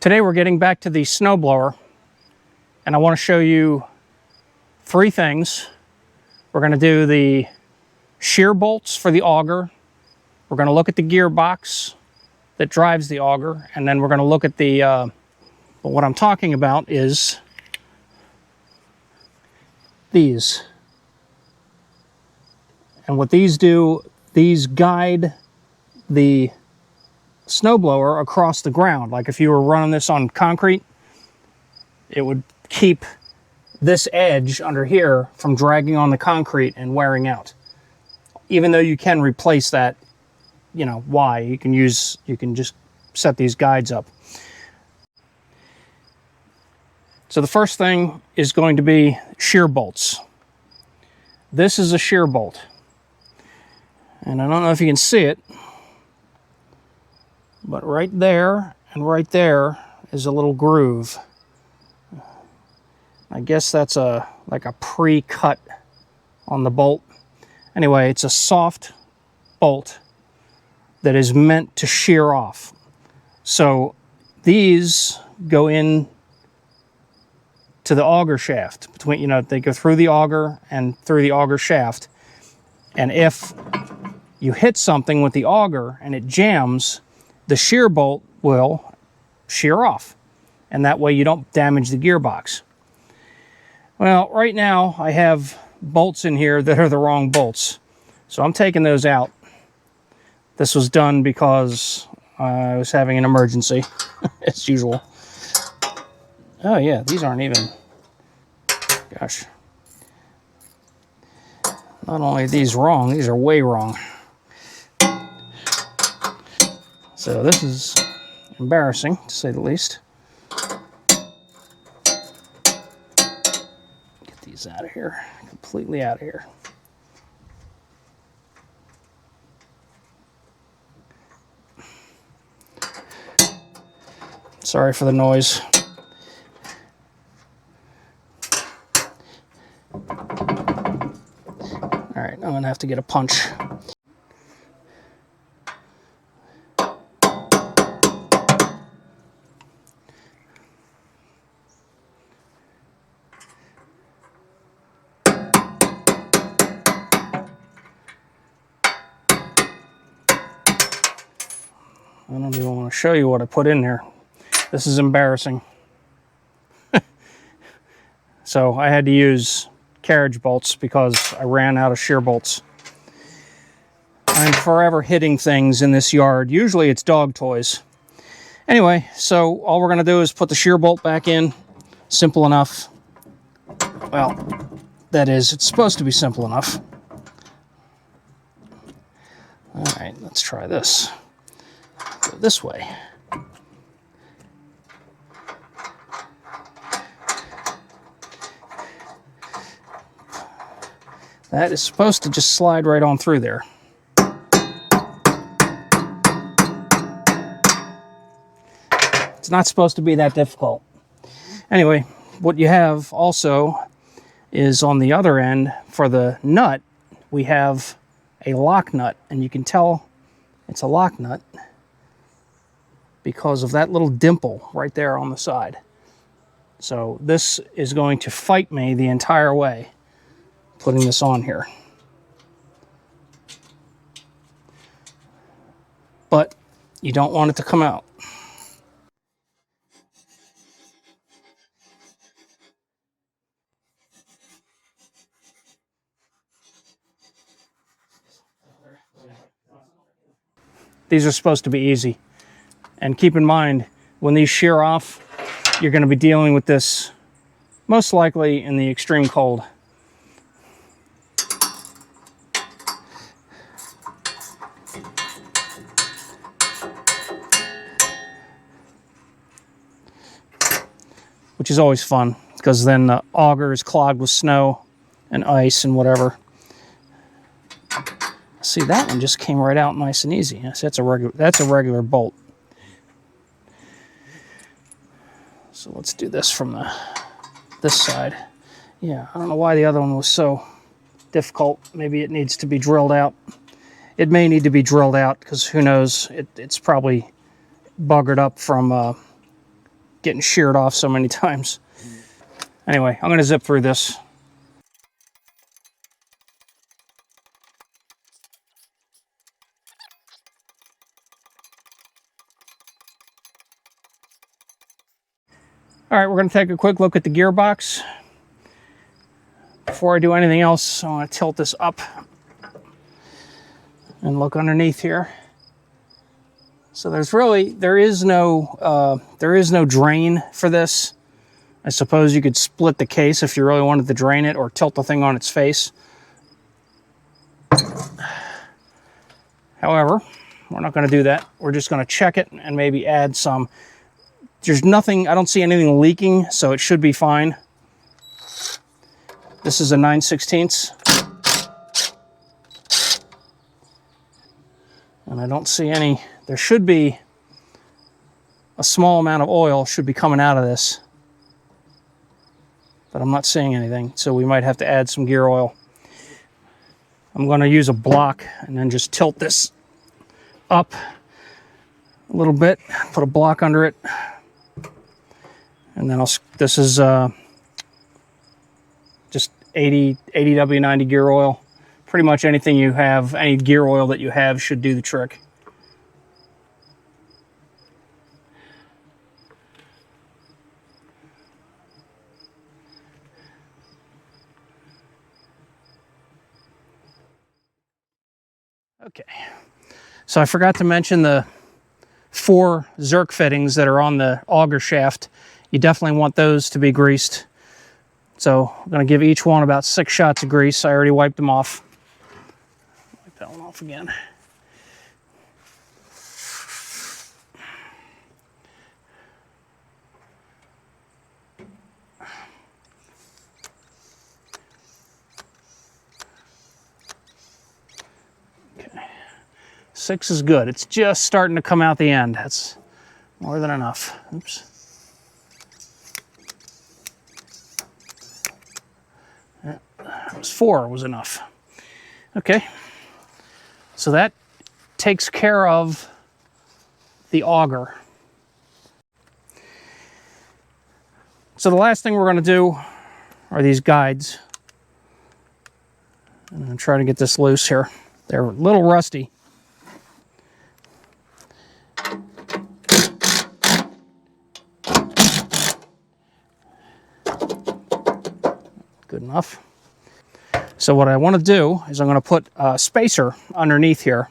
Today we're getting back to the snowblower, and I want to show you three things. We're going to do the shear bolts for the auger. We're going to look at the gearbox that drives the auger, and then we're going to look at the, what I'm talking about is these. And what these do, these guide the snowblower across the ground. Like if you were running this on concrete, it would keep this edge under here from dragging on the concrete and wearing out. Even though you can replace that, you know, why? You can just set these guides up. So the first thing is going to be shear bolts. This is a shear bolt. And I don't know if you can see it, but right there and right there is a little groove. I guess that's like a pre-cut on the bolt. Anyway, it's a soft bolt that is meant to shear off. So these go in to the auger shaft. Between, you know, they go through the auger and through the auger shaft. And if you hit something with the auger and it jams, the shear bolt will shear off, and that way you don't damage the gearbox. Well, right now I have bolts in here that are the wrong bolts, so I'm taking those out. This was done because I was having an emergency, as usual. Oh yeah, these aren't even, gosh. Not only are these wrong, these are way wrong. So this is embarrassing, to say the least. Get these out of here, completely out of here. Sorry for the noise. All right, I'm gonna have to get a punch. I don't even want to show you what I put in there. This is embarrassing. So I had to use carriage bolts because I ran out of shear bolts. I'm forever hitting things in this yard. Usually it's dog toys. Anyway, so all we're going to do is put the shear bolt back in. Simple enough. Well, that is, it's supposed to be simple enough. All right, let's try this. Go this way. That is supposed to just slide right on through there. It's not supposed to be that difficult. Anyway, what you have also is on the other end for the nut, we have a lock nut, and you can tell it's a lock nut because of that little dimple right there on the side. So this is going to fight me the entire way, putting this on here. But you don't want it to come out. These are supposed to be easy. And keep in mind, when these shear off, you're going to be dealing with this most likely in the extreme cold. Which is always fun, because then the auger is clogged with snow and ice and whatever. See, that one just came right out nice and easy. Yes, that's a regular bolt. So let's do this from this side. Yeah, I don't know why the other one was so difficult. Maybe it needs to be drilled out. It may need to be drilled out because who knows, it's probably buggered up from getting sheared off so many times. Anyway, I'm going to zip through this. All right, we're going to take a quick look at the gearbox. Before I do anything else, I want to tilt this up and look underneath here. So there is no drain for this. I suppose you could split the case if you really wanted to drain it, or tilt the thing on its face. However, we're not going to do that. We're just going to check it and maybe add some. There's nothing, I don't see anything leaking, so it should be fine. This is a 9/16. And I don't see any, there should be a small amount of oil should be coming out of this. But I'm not seeing anything, so we might have to add some gear oil. I'm going to use a block and then just tilt this up a little bit, put a block under it. And then this is just 80 W90 gear oil. Pretty much anything you have, any gear oil that you have should do the trick. Okay, so I forgot to mention the 4 Zerk fittings that are on the auger shaft. You definitely want those to be greased. So I'm going to give each one about 6 shots of grease. I already wiped them off. Wipe that one off again. Okay. 6 is good. It's just starting to come out the end. That's more than enough. Oops. That was 4 was enough. Okay. So that takes care of the auger. So the last thing we're going to do are these guides. I'm going to try to get this loose here. They're a little rusty. Good enough. So what I want to do is I'm going to put a spacer underneath here,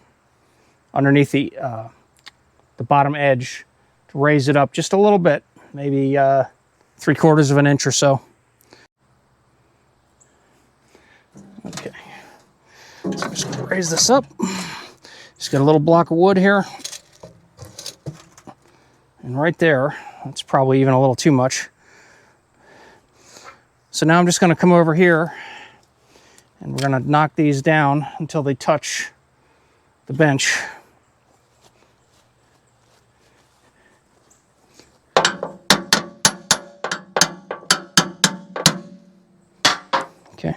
underneath the bottom edge, to raise it up just a little bit, maybe 3/4 of an inch or so. Okay, so I'm just going to raise this up. Just got a little block of wood here, and right there, that's probably even a little too much. So now I'm just going to come over here, and we're going to knock these down until they touch the bench. Okay.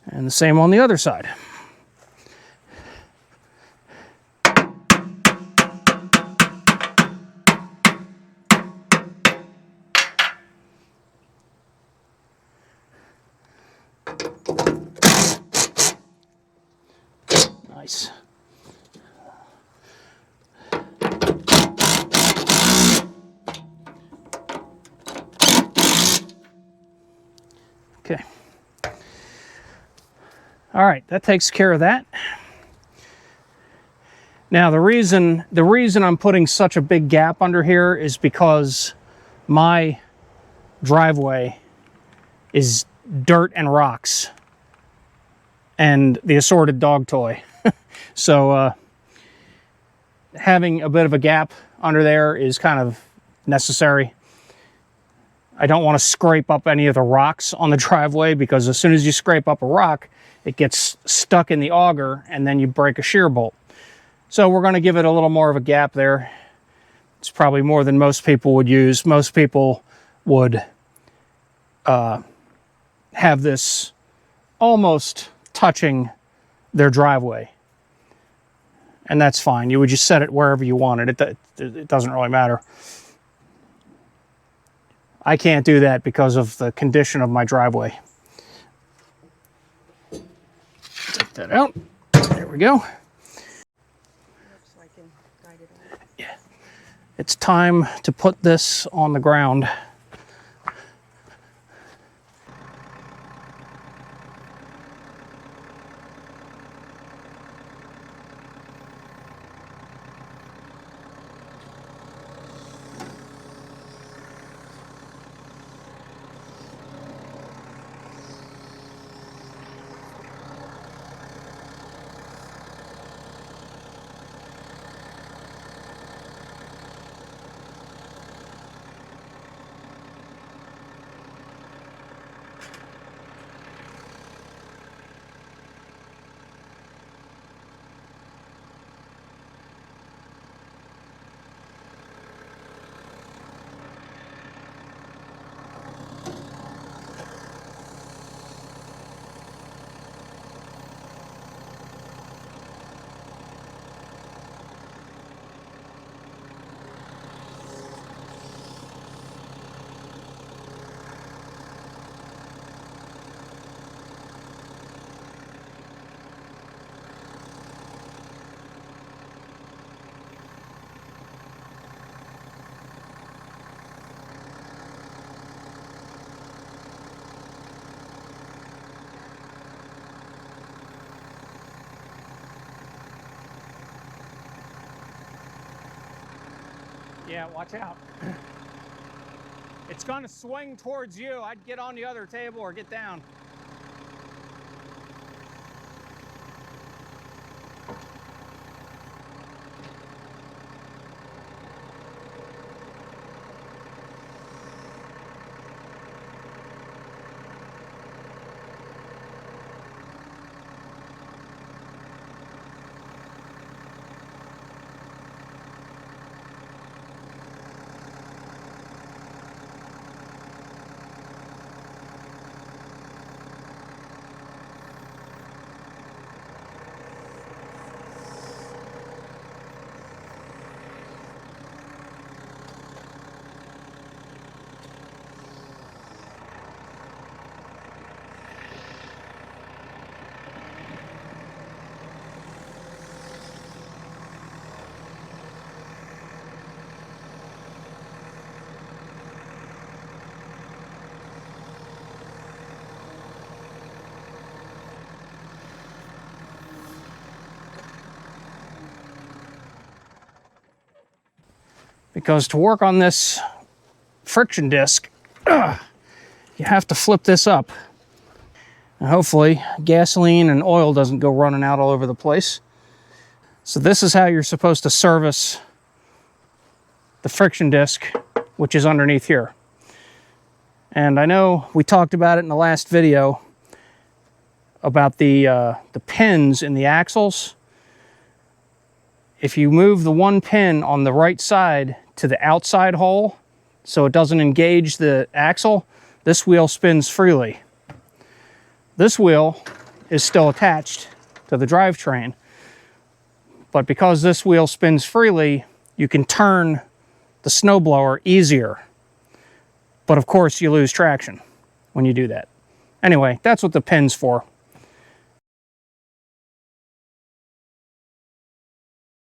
And the same on the other side. Nice. Okay. All right, that takes care of that. Now the reason I'm putting such a big gap under here is because my driveway is dirt and rocks and the assorted dog toy. So having a bit of a gap under there is kind of necessary. I don't want to scrape up any of the rocks on the driveway, because as soon as you scrape up a rock, it gets stuck in the auger and then you break a shear bolt. So we're going to give it a little more of a gap there. It's probably more than most people would use. Most people would have this almost touching their driveway. And that's fine. You would just set it wherever you wanted. It doesn't really matter. I can't do that because of the condition of my driveway. Take that out. There we go. Yeah. It's time to put this on the ground. Yeah, watch out. It's going to swing towards you. I'd get on the other table or get down. Because to work on this friction disc, you have to flip this up. And hopefully gasoline and oil doesn't go running out all over the place. So this is how you're supposed to service the friction disc, which is underneath here. And I know we talked about it in the last video about the pins in the axles. If you move the one pin on the right side to the outside hole, so it doesn't engage the axle, this wheel spins freely. This wheel is still attached to the drivetrain, but because this wheel spins freely, you can turn the snowblower easier. But of course, you lose traction when you do that. Anyway, that's what the pin's for.